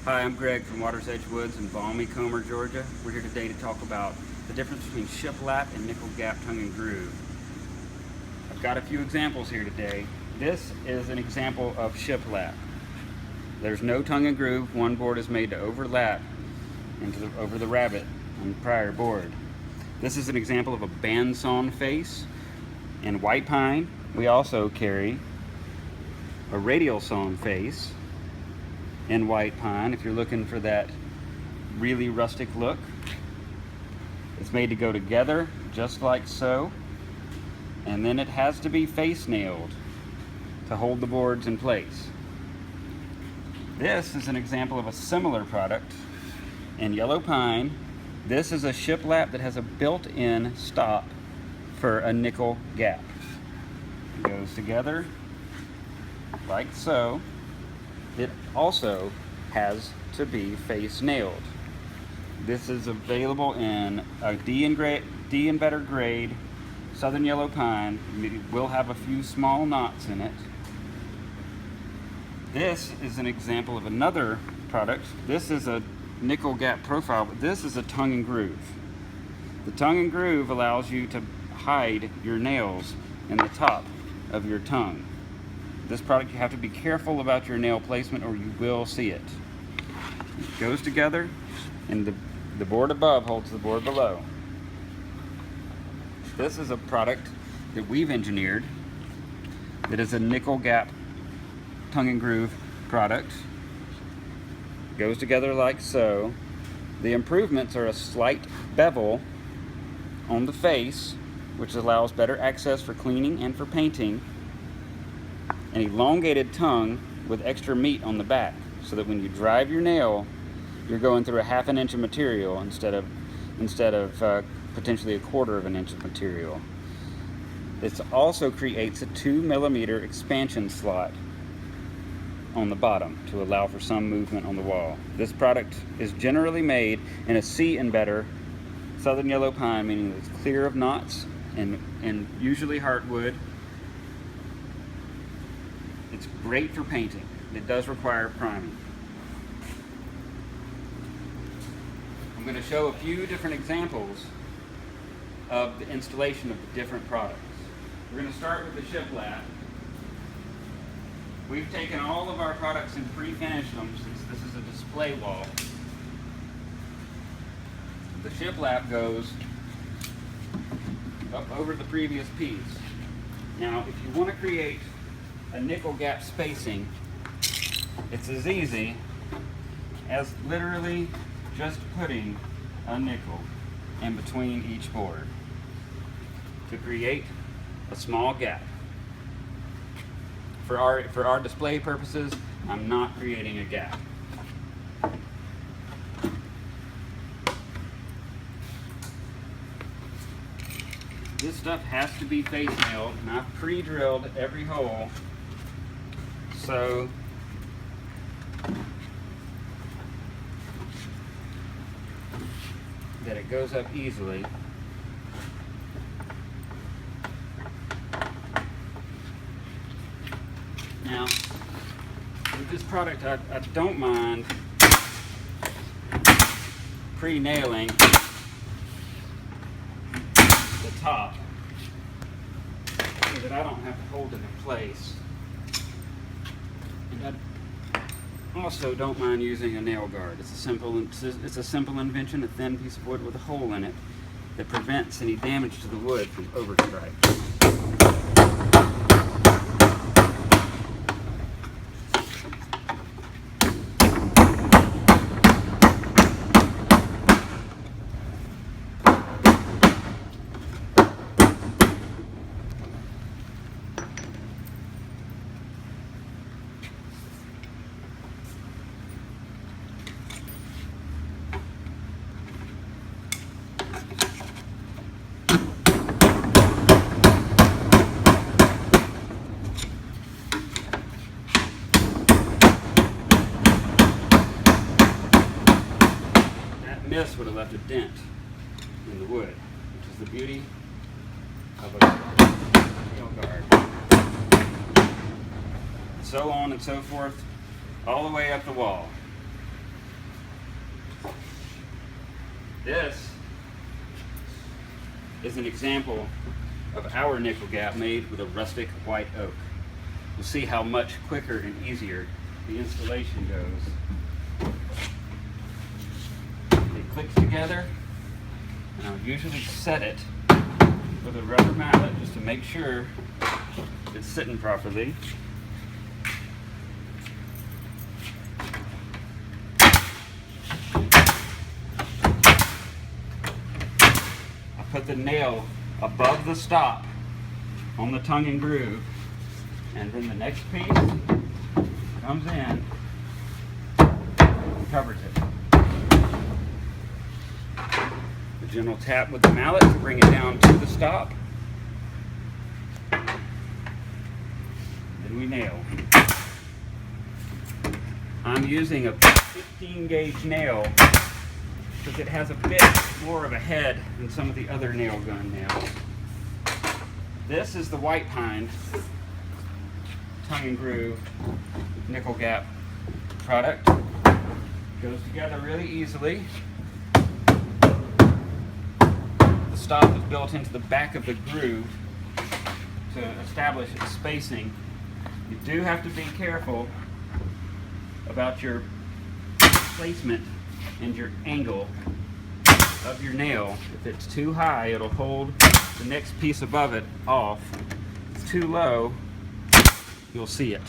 Hi, I'm Greg from Water's Edge Woods in balmy Comer, Georgia. We're here today to talk about the difference between shiplap and nickel gap tongue and groove. I've got a few examples here today. This is an example of shiplap. There's no tongue and groove. One board is made to overlap over the rabbet on the prior board. This is an example of a bandsawn face. In white pine, we also carry a radial sawn face in white pine if you're looking for that really rustic look. It's made to go together just like so, and then it has to be face nailed to hold the boards in place. This is an example of a similar product in yellow pine. This is a shiplap that has a built-in stop for a nickel gap. It goes together like so. It also has to be face nailed. This is available in a D and better grade southern yellow pine. It will have a few small knots in it. This is an example of another product. This is a nickel gap profile, but this is a tongue and groove. The tongue and groove allows you to hide your nails in the top of your tongue. This product, you have to be careful about your nail placement or you will see it. It goes together and the board above holds the board below. This is a product that we've engineered that is a nickel gap tongue and groove product. Goes together like so. The improvements are a slight bevel on the face, which allows better access for cleaning and for painting. An elongated tongue with extra meat on the back, so that when you drive your nail, you're going through a ½ inch of material instead of potentially a1/4 inch of material. This also creates a 2 millimeter expansion slot on the bottom to allow for some movement on the wall. This product is generally made in a C and better southern yellow pine, meaning it's clear of knots, and usually heartwood. It's great for painting. It does require priming. I'm going to show a few different examples of the installation of the different products. We're going to start with the shiplap. We've taken all of our products and pre-finished them since this is a display wall. The shiplap goes up over the previous piece. Now, if you want to create a nickel gap spacing, it's as easy as literally just putting a nickel in between each board to create a small gap. For our display purposes, I'm not creating a gap. This stuff has to be face nailed, and I've pre-drilled every hole so that it goes up easily. Now, with this product, I don't mind pre-nailing the top so that I don't have to hold it in place. And I also don't mind using a nail guard. It's a simple invention, a thin piece of wood with a hole in it that prevents any damage to the wood from overstrike. This would have left a dent in the wood, which is the beauty of a nail guard. So on and so forth, all the way up the wall. This is an example of our nickel gap made with a rustic white oak. You'll see how much quicker and easier the installation goes. It clicks together, and I'll usually set it with a rubber mallet just to make sure it's sitting properly. I put the nail above the stop on the tongue and groove, and then the next piece comes in and covers it. A gentle tap with the mallet to bring it down to the stop. Then we nail. I'm using a 15 gauge nail because it has a bit more of a head than some of the other nail gun nails. This is the white pine tongue and groove nickel gap product. Goes together really easily. The stop is built into the back of the groove to establish its spacing. You do have to be careful about your placement and your angle of your nail. If it's too high, it'll hold the next piece above it off. If it's too low, you'll see it.